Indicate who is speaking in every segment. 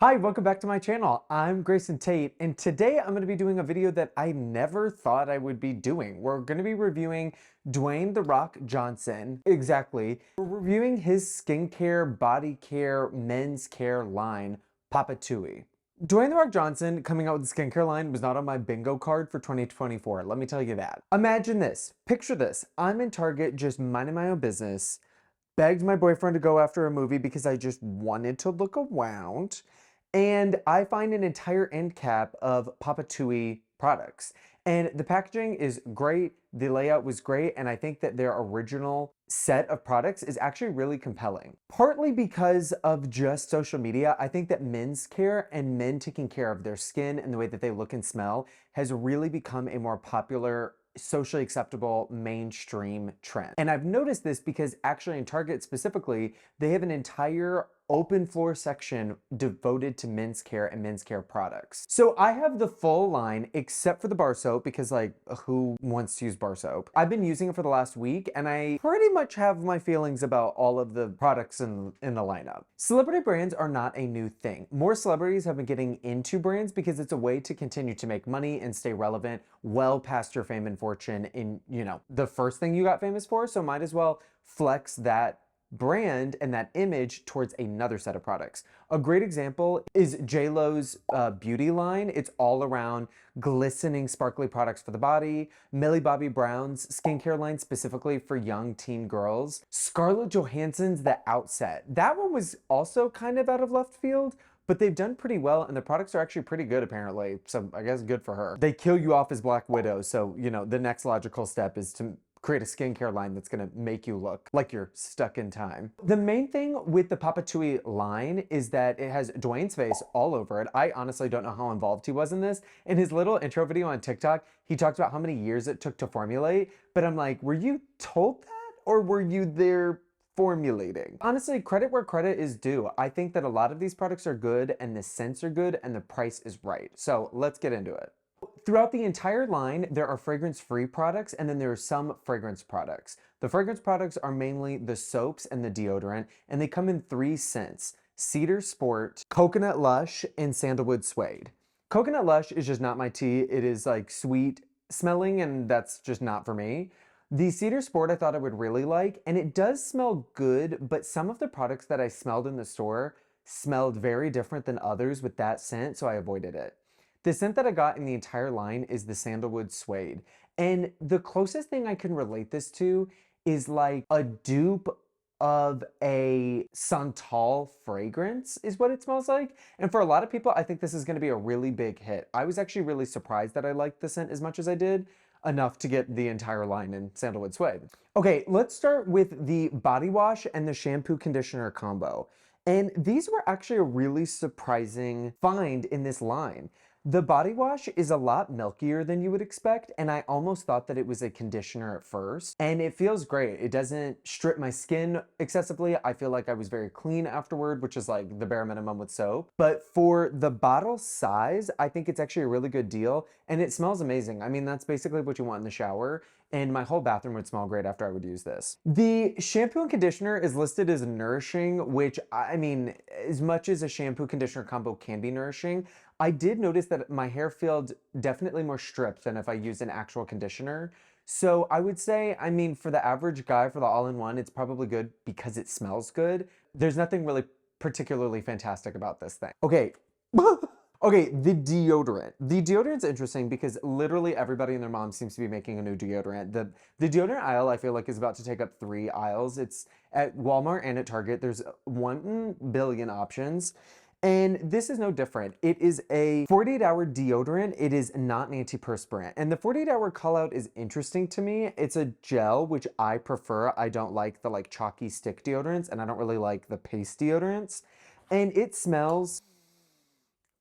Speaker 1: Hi, welcome back to my channel. I'm Grayson Tate, and today I'm going to be doing a video that I never thought I would be doing. We're going to be reviewing Dwayne "The Rock" Johnson. Exactly. We're reviewing his skincare, body care, men's care line, Papatui. Dwayne "The Rock" Johnson coming out with the skincare line was not on my bingo card for 2024, let me tell you that. Imagine this, picture this, I'm in Target just minding my own business, begged my boyfriend to go after a movie because I just wanted to look around. And I find an entire end cap of Papatui products. And the packaging is great, the layout was great, and I think that their original set of products is actually really compelling. Partly because of just social media, I think that men's care and men taking care of their skin and the way that they look and smell has really become a more popular, socially acceptable mainstream trend. And I've noticed this because actually in Target specifically, they have an entire open floor section devoted to men's care and men's care products. So I have the full line except for the bar soap because like who wants to use bar soap? I've been using it for the last week and I pretty much have my feelings about all of the products in the lineup. Celebrity brands are not a new thing. More celebrities have been getting into brands because it's a way to continue to make money and stay relevant well past your fame and fortune in, the first thing you got famous for, so might as well flex that brand and that image towards another set of products. A great example is JLo's beauty line. It's all around glistening, sparkly products for the body. Millie Bobby Brown's skincare line specifically for young teen girls. Scarlett Johansson's The Outset. That one was also kind of out of left field, but they've done pretty well and the products are actually pretty good apparently, so I guess good for her. They kill you off as Black Widow, so the next logical step is to create a skincare line that's gonna make you look like you're stuck in time. The main thing with the Papatui line is that it has Dwayne's face all over it. I honestly don't know how involved he was in this. In his little intro video on TikTok, he talked about how many years it took to formulate, but I'm like, were you told that or were you there formulating? Honestly, credit where credit is due. I think that a lot of these products are good and the scents are good and the price is right. So let's get into it. Throughout the entire line, there are fragrance-free products and then there are some fragrance products. The fragrance products are mainly the soaps and the deodorant, and they come in 3 scents: Cedar Sport, Coconut Lush, and Sandalwood Suede. Coconut Lush is just not my tea. It is like sweet smelling and that's just not for me. The Cedar Sport I thought I would really like, and it does smell good, but some of the products that I smelled in the store smelled very different than others with that scent, so I avoided it. The scent that I got in the entire line is the Sandalwood Suede. And the closest thing I can relate this to is like a dupe of a Santal fragrance is what it smells like. And for a lot of people, I think this is gonna be a really big hit. I was actually really surprised that I liked the scent as much as I did, enough to get the entire line in Sandalwood Suede. Okay, let's start with the body wash and the shampoo conditioner combo. And these were actually a really surprising find in this line. The body wash is a lot milkier than you would expect, and I almost thought that it was a conditioner at first. And it feels great. It doesn't strip my skin excessively. I feel like I was very clean afterward, which is like the bare minimum with soap. But for the bottle size, I think it's actually a really good deal, and it smells amazing. I mean, that's basically what you want in the shower, and my whole bathroom would smell great after I would use this. The shampoo and conditioner is listed as nourishing, which I mean, as much as a shampoo conditioner combo can be nourishing, I did notice that my hair felt definitely more stripped than if I used an actual conditioner. So I would say, I mean, for the average guy, for the all-in-one, it's probably good because it smells good. There's nothing really particularly fantastic about this thing. Okay. Okay, the deodorant. The deodorant's interesting because literally everybody and their mom seems to be making a new deodorant. The deodorant aisle, I feel like, is about to take up 3 aisles. It's at Walmart and at Target. There's 1 billion options. And this is no different. It is a 48-hour deodorant. It is not an antiperspirant. And the 48-hour call out is interesting to me. It's a gel, which I prefer. I don't like the like chalky stick deodorants, and I don't really like the paste deodorants. And it smells,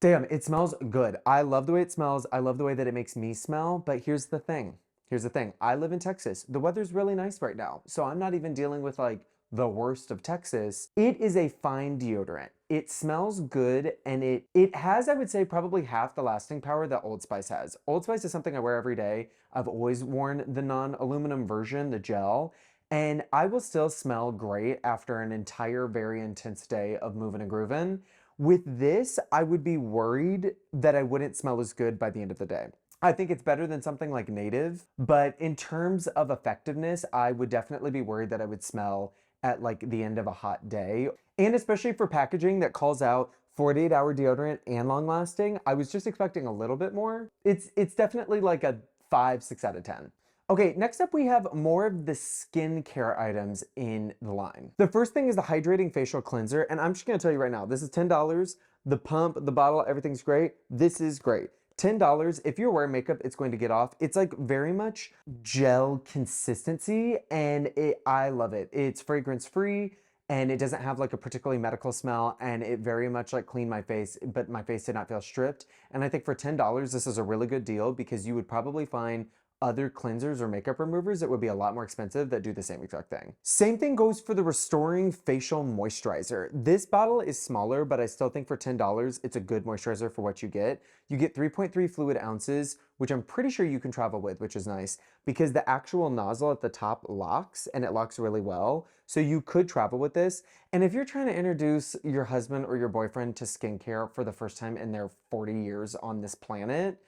Speaker 1: damn, it smells good. I love the way it smells. I love the way that it makes me smell. But here's the thing. Here's the thing. I live in Texas. The weather's really nice right now. So I'm not even dealing with like the worst of Texas. It is a fine deodorant. It smells good and it has, I would say, probably half the lasting power that Old Spice has. Old Spice is something I wear every day. I've always worn the non-aluminum version, the gel, and I will still smell great after an entire very intense day of moving and grooving. With this, I would be worried that I wouldn't smell as good by the end of the day. I think it's better than something like Native, but in terms of effectiveness, I would definitely be worried that I would smell at like the end of a hot day. And especially for packaging that calls out 48-hour deodorant and long lasting, I was just expecting a little bit more. It's definitely like a 5, 6 out of 10. Okay, next up we have more of the skincare items in the line. The first thing is the Hydrating Facial Cleanser, and I'm just gonna tell you right now, this is $10. The pump, the bottle, everything's great. This is great. $10, if you're wearing makeup, it's going to get off. It's like very much gel consistency, and I love it. It's fragrance free, and it doesn't have like a particularly medical smell, and it very much like cleaned my face, but my face did not feel stripped. And I think for $10, this is a really good deal because you would probably find other cleansers or makeup removers that would be a lot more expensive that do the same exact thing. Same thing goes for the Restoring Facial Moisturizer. This bottle is smaller, but I still think for $10, it's a good moisturizer for what you get. You get 3.3 fluid ounces, which I'm pretty sure you can travel with, which is nice because the actual nozzle at the top locks and it locks really well. So you could travel with this. And if you're trying to introduce your husband or your boyfriend to skincare for the first time in their 40 years on this planet,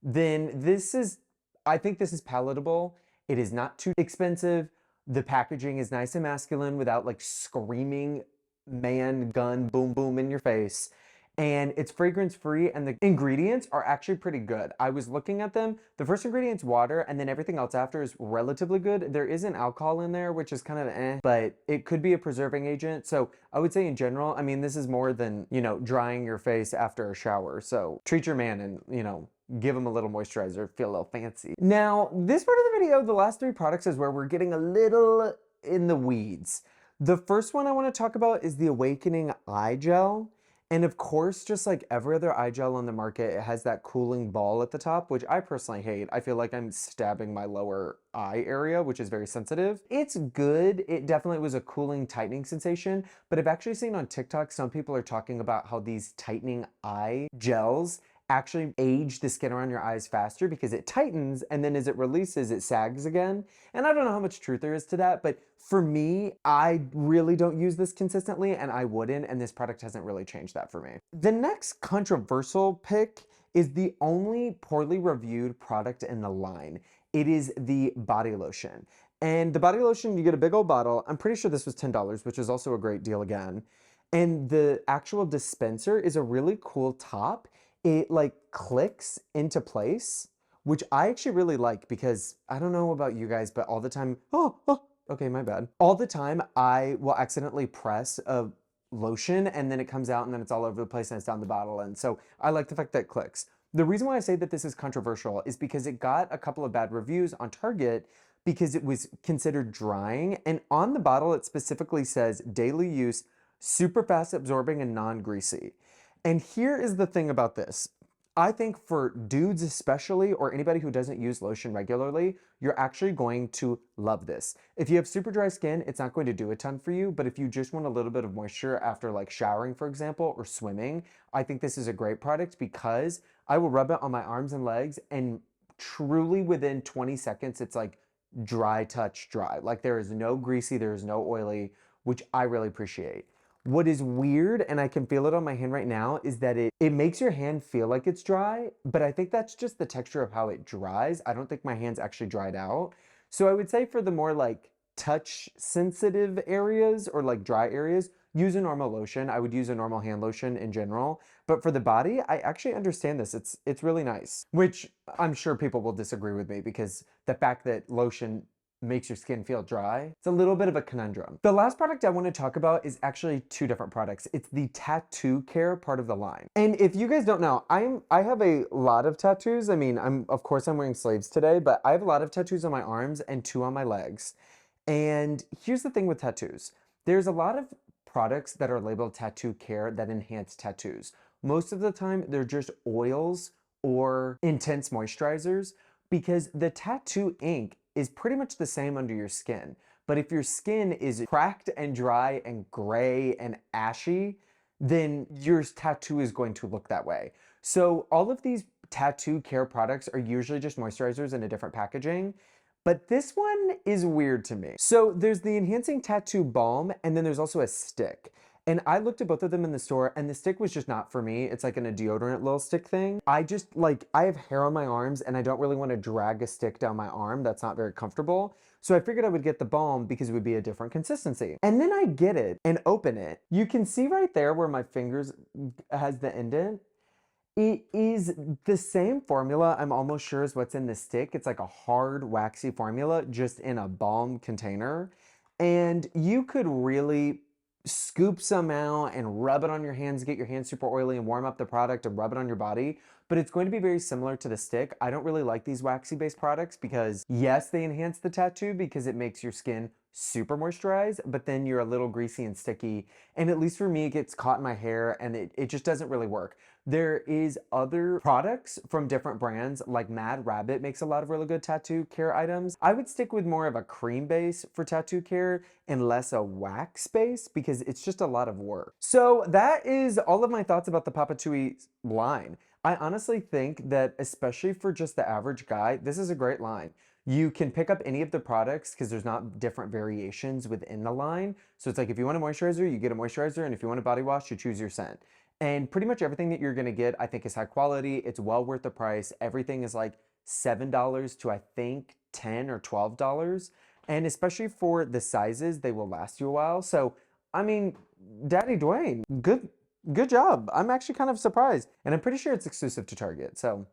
Speaker 1: then I think this is palatable. It is not too expensive. The packaging is nice and masculine without like screaming man gun boom boom in your face. And it's fragrance free and the ingredients are actually pretty good. I was looking at them. The first ingredient's water and then everything else after is relatively good. There is an alcohol in there, which is kind of but it could be a preserving agent. So I would say in general, I mean, this is more than, you know, drying your face after a shower. So treat your man and, you know, give them a little moisturizer, feel a little fancy. Now, this part of the video, the last 3 products is where we're getting a little in the weeds. The first one I want to talk about is the Awakening Eye Gel. And of course, just like every other eye gel on the market, it has that cooling ball at the top, which I personally hate. I feel like I'm stabbing my lower eye area, which is very sensitive. It's good. It definitely was a cooling, tightening sensation, but I've actually seen on TikTok, some people are talking about how these tightening eye gels actually age the skin around your eyes faster because it tightens and then as it releases, it sags again. And I don't know how much truth there is to that, but for me, I really don't use this consistently and I wouldn't, and this product hasn't really changed that for me. The next controversial pick is the only poorly reviewed product in the line. It is the body lotion. And the body lotion, you get a big old bottle. I'm pretty sure this was $10, which is also a great deal again. And the actual dispenser is a really cool top. It like clicks into place, which I actually really like because I don't know about you guys, but all the time, okay, my bad. All the time I will accidentally press a lotion and then it comes out and then it's all over the place and it's down the bottle. And so I like the fact that it clicks. The reason why I say that this is controversial is because it got a couple of bad reviews on Target because it was considered drying. And on the bottle, it specifically says daily use, super fast absorbing and non-greasy. And here is the thing about this. I think for dudes especially, or anybody who doesn't use lotion regularly, you're actually going to love this. If you have super dry skin, it's not going to do a ton for you, but if you just want a little bit of moisture after like showering, for example, or swimming, I think this is a great product because I will rub it on my arms and legs and truly within 20 seconds, it's like dry touch dry. Like there is no greasy, there is no oily, which I really appreciate. What is weird, and I can feel it on my hand right now, is that it makes your hand feel like it's dry, but I think that's just the texture of how it dries. I don't think my hand's actually dried out. So I would say for the more like touch sensitive areas or like dry areas, use a normal lotion. I would use a normal hand lotion in general. But for the body, I actually understand this. It's really nice, which I'm sure people will disagree with me because the fact that lotion makes your skin feel dry. It's a little bit of a conundrum. The last product I want to talk about is actually 2 different products. It's the tattoo care part of the line. And if you guys don't know, I have a lot of tattoos. I mean, of course I'm wearing sleeves today, but I have a lot of tattoos on my arms and 2 on my legs. And here's the thing with tattoos. There's a lot of products that are labeled tattoo care that enhance tattoos. Most of the time, they're just oils or intense moisturizers because the tattoo ink is pretty much the same under your skin. But if your skin is cracked and dry and gray and ashy, then your tattoo is going to look that way. So all of these tattoo care products are usually just moisturizers in a different packaging. But this one is weird to me. So there's the Enhancing Tattoo Balm, and then there's also a stick. And I looked at both of them in the store and the stick was just not for me. It's like in a deodorant little stick thing. I just like, I have hair on my arms and I don't really want to drag a stick down my arm. That's not very comfortable. So I figured I would get the Balm because it would be a different consistency. And then I get it and open it. You can see right there where my fingers has the indent. It is the same formula, I'm almost sure, as what's in the stick. It's like a hard, waxy formula, just in a Balm container. And you could really scoop some out and rub it on your hands, get your hands super oily and warm up the product and rub it on your body. But it's going to be very similar to the stick. I don't really like these waxy-based products because, yes, they enhance the tattoo because it makes your skin super moisturized, but then you're a little greasy and sticky. And at least for me, it gets caught in my hair and it just doesn't really work. There is other products from different brands, like Mad Rabbit makes a lot of really good tattoo care items. I would stick with more of a cream base for tattoo care and less a wax base because it's just a lot of work. So that is all of my thoughts about the Papatui line. I honestly think that, especially for just the average guy, this is a great line. You can pick up any of the products because there's not different variations within the line. So it's like if you want a moisturizer, you get a moisturizer, and if you want a body wash, you choose your scent. And pretty much everything that you're gonna get, I think, is high quality. It's well worth the price. Everything is like $7 to, I think, $10 or $12. And especially for the sizes, they will last you a while. So, I mean, Daddy Dwayne, good job. I'm actually kind of surprised. And I'm pretty sure it's exclusive to Target. So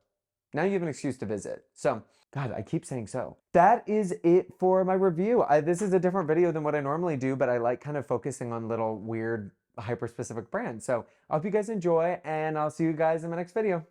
Speaker 1: now you have an excuse to visit. So, God, I keep saying so. That is it for my review. This is a different video than what I normally do, but I like kind of focusing on little weird hyper-specific brands. So I hope you guys enjoy, and I'll see you guys in my next video.